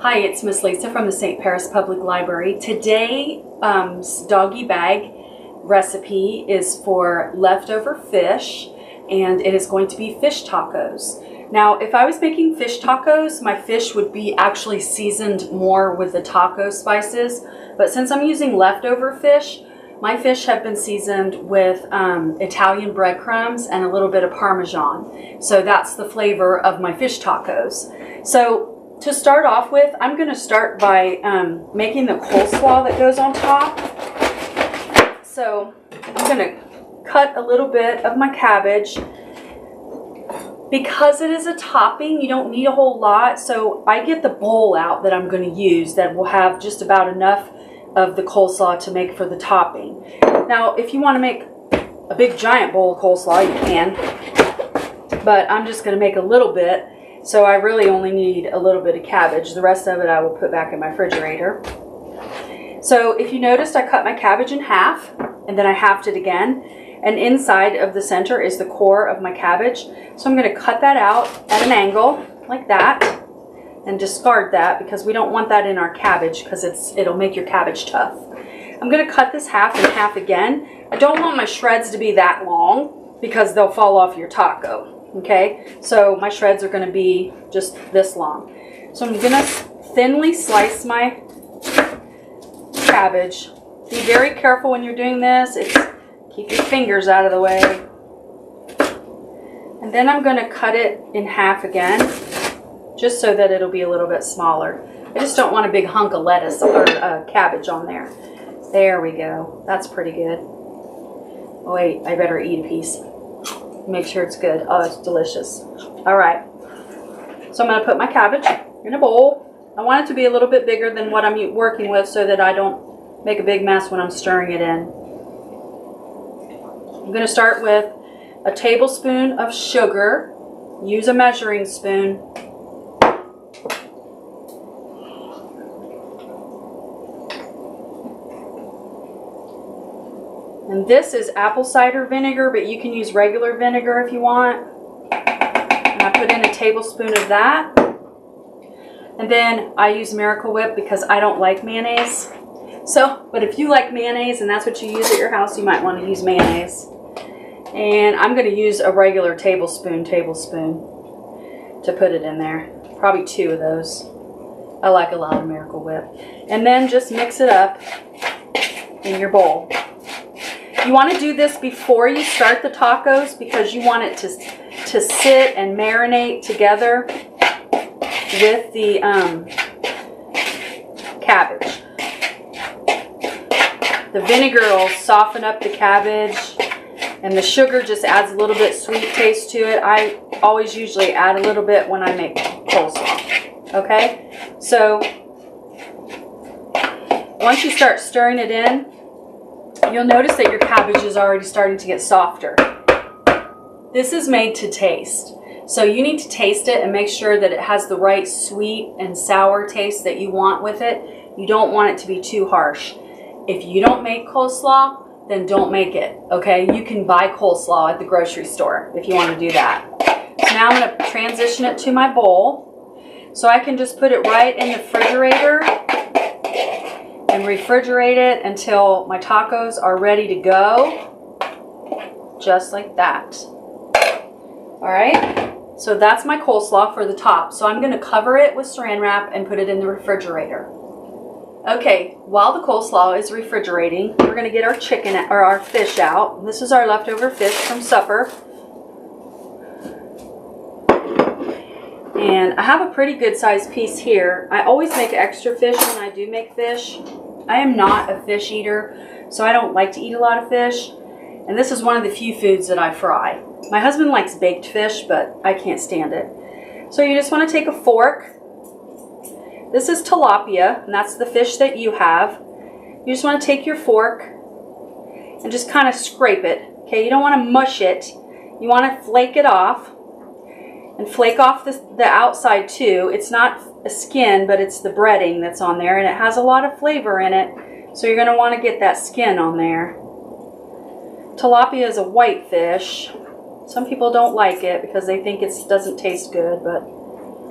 Hi, it's Miss Lisa from the St. Paris Public Library. Today, doggy bag recipe is for leftover fish, and it is going to be fish tacos. Now, if I was making fish tacos, my fish would be actually seasoned more with the taco spices, but since I'm using leftover fish, my fish have been seasoned with Italian breadcrumbs and a little bit of Parmesan. So that's the flavor of my fish tacos. So to start off with, I'm going to start by making the coleslaw that goes on top. So I'm going to cut a little bit of my cabbage. Because it is a topping, you don't need a whole lot. So I get the bowl out that I'm going to use that will have just about enough of the coleslaw to make for the topping. Now, if you want to make a big giant bowl of coleslaw, you can. But I'm just going to make a little bit. So I really only need a little bit of cabbage. The rest of it I will put back in my refrigerator. So if you noticed, I cut my cabbage in half and then I halved it again. And inside of the center is the core of my cabbage. So I'm going to cut that out at an angle like that and discard that because we don't want that in our cabbage because it'll make your cabbage tough. I'm going to cut this half and half again. I don't want my shreds to be that long because they'll fall off your taco. Okay, so my shreds are going to be just this long. So I'm going to thinly slice my cabbage. Be very careful when you're doing this. Keep your fingers out of the way. And then I'm going to cut it in half again, just so that it'll be a little bit smaller. I just don't want a big hunk of lettuce or cabbage on there. There we go. That's pretty good. Oh, wait, I better eat a piece. Make sure it's good. Oh, it's delicious. All right. So I'm going to put my cabbage in a bowl. I want it to be a little bit bigger than what I'm working with so that I don't make a big mess when I'm stirring it in. I'm going to start with a tablespoon of sugar. Use a measuring spoon. And this is apple cider vinegar, but you can use regular vinegar if you want. And I put in a tablespoon of that. And then I use Miracle Whip because I don't like mayonnaise. So, but if you like mayonnaise and that's what you use at your house, you might want to use mayonnaise. And I'm going to use a regular tablespoon to put it in there. Probably 2 of those. I like a lot of Miracle Whip. And then just mix it up in your bowl. You want to do this before you start the tacos because you want it to sit and marinate together with the cabbage. The vinegar will soften up the cabbage and the sugar just adds a little bit sweet taste to it. I always usually add a little bit when I make coleslaw. Okay? So once you start stirring it in, you'll notice that your cabbage is already starting to get softer. This is made to taste. So you need to taste it and make sure that it has the right sweet and sour taste that you want with it. You don't want it to be too harsh. If you don't make coleslaw, then don't make it, okay? You can buy coleslaw at the grocery store if you want to do that. So now I'm going to transition it to my bowl. So I can just put it right in the refrigerator and refrigerate it until my tacos are ready to go, just like that. All right, so that's my coleslaw for the top. So I'm going to cover it with saran wrap and put it in the refrigerator. Okay, while the coleslaw is refrigerating, we're going to get our chicken or our fish out. This is our leftover fish from supper. And I have a pretty good sized piece here. I always make extra fish when I do make fish. I am not a fish eater, so I don't like to eat a lot of fish. And this is one of the few foods that I fry. My husband likes baked fish, but I can't stand it. So you just want to take a fork. This is tilapia, and that's the fish that you have. You just want to take your fork and just kind of scrape it. Okay, you don't want to mush it. You want to flake it off. And flake off the outside too. It's not a skin, but it's the breading that's on there, and it has a lot of flavor in it. So you're going to want to get that skin on there. Tilapia is a white fish. Some people don't like it because they think it doesn't taste good, but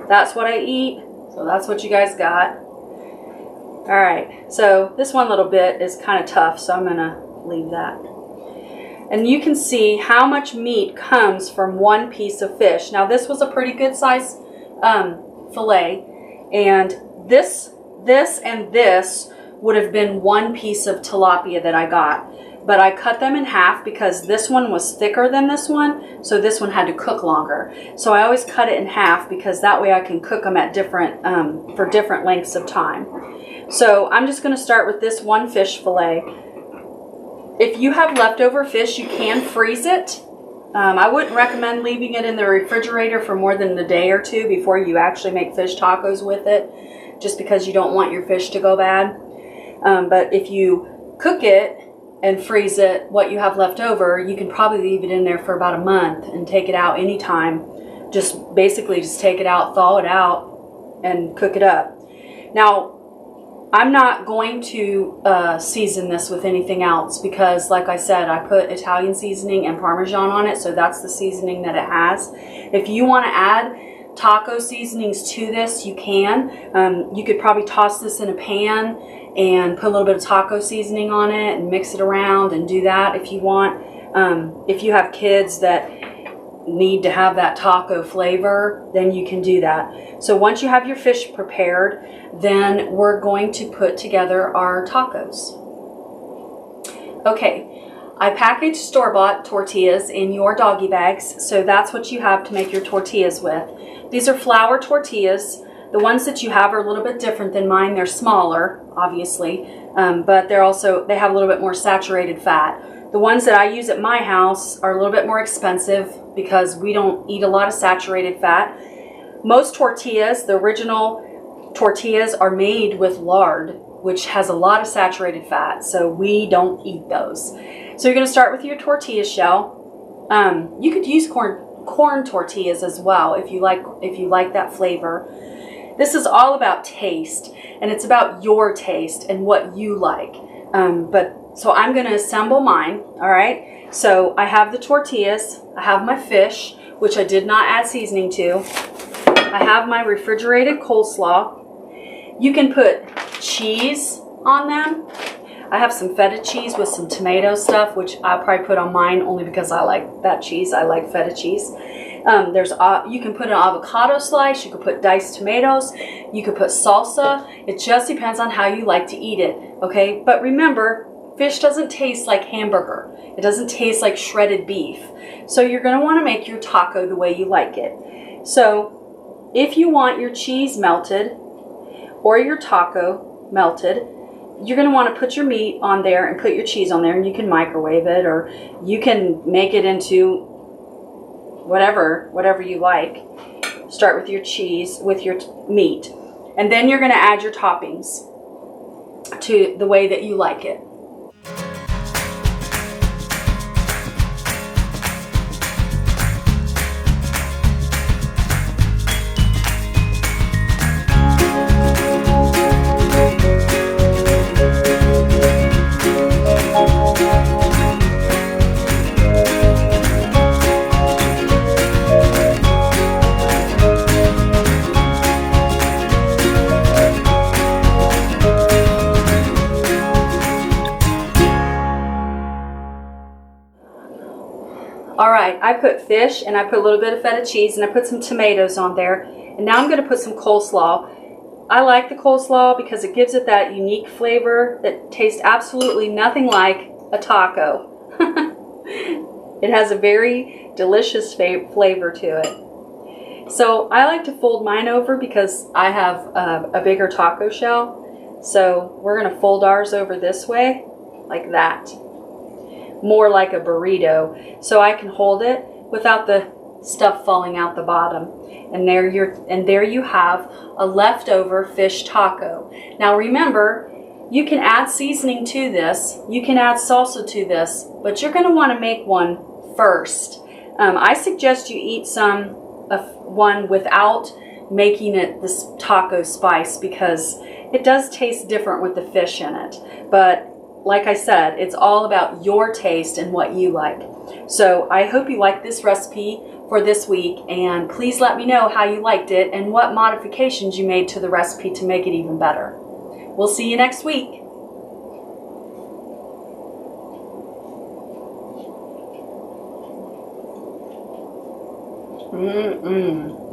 that's what I eat. So that's what you guys got. All right, so this one little bit is kind of tough, so I'm gonna leave that. And you can see how much meat comes from one piece of fish. Now this was a pretty good size fillet, and this and this would have been one piece of tilapia that I got. But I cut them in half because this one was thicker than this one, so this one had to cook longer. So I always cut it in half because that way I can cook them at different for different lengths of time. So I'm just going to start with this one fish fillet. If you have leftover fish, you can freeze it. I wouldn't recommend leaving it in the refrigerator for more than a day or two before you actually make fish tacos with it, just because you don't want your fish to go bad. But if you cook it and freeze it, what you have left over, you can probably leave it in there for about a month and take it out anytime. Just take it out, thaw it out, and cook it up. Now, I'm not going to season this with anything else because, like I said, I put Italian seasoning and Parmesan on it, so that's the seasoning that it has. If you want to add taco seasonings to this, you can. You could probably toss this in a pan and put a little bit of taco seasoning on it and mix it around and do that if you want. If you have kids that need to have that taco flavor, then you can do that. So once you have your fish prepared, then we're going to put together our tacos. Okay, I packaged store-bought tortillas in your doggy bags, so that's what you have to make your tortillas with. These are flour tortillas. The ones that you have are a little bit different than mine. They're smaller, obviously, but they have a little bit more saturated fat. The ones that I use at my house are a little bit more expensive because we don't eat a lot of saturated fat. Most tortillas, the original tortillas, are made with lard, which has a lot of saturated fat, so we don't eat those. So you're going to start with your tortilla shell. You could use corn tortillas as well if you like that flavor. This is all about taste, and it's about your taste and what you like. So I'm going to assemble mine. All right. So I have the tortillas. I have my fish, which I did not add seasoning to. I have my refrigerated coleslaw. You can put cheese on them. I have some feta cheese with some tomato stuff, which I'll probably put on mine only because I like that cheese. I like feta cheese. You can put an avocado slice. You could put diced tomatoes. You could put salsa. It just depends on how you like to eat it. Okay. But remember, fish doesn't taste like hamburger. It doesn't taste like shredded beef. So you're going to want to make your taco the way you like it. So if you want your cheese melted or your taco melted, you're going to want to put your meat on there and put your cheese on there, and you can microwave it, or you can make it into whatever you like. Start with your cheese, with your meat, and then you're going to add your toppings to the way that you like it. Alright, I put fish and I put a little bit of feta cheese and I put some tomatoes on there. And now I'm going to put some coleslaw. I like the coleslaw because it gives it that unique flavor that tastes absolutely nothing like a taco. It has a very delicious flavor to it. So I like to fold mine over because I have a bigger taco shell. So we're going to fold ours over this way, like that. More like a burrito, so I can hold it without the stuff falling out the bottom. And there you have a leftover fish taco. Now remember, you can add seasoning to this, you can add salsa to this, but you're going to want to make one first. I suggest you eat one without making it this taco spice because it does taste different with the fish in it. But like I said, it's all about your taste and what you like. So I hope you like this recipe for for this week, and please let me know how you liked it and what modifications you made to the recipe to make it even better. We'll see you next week. Mmm.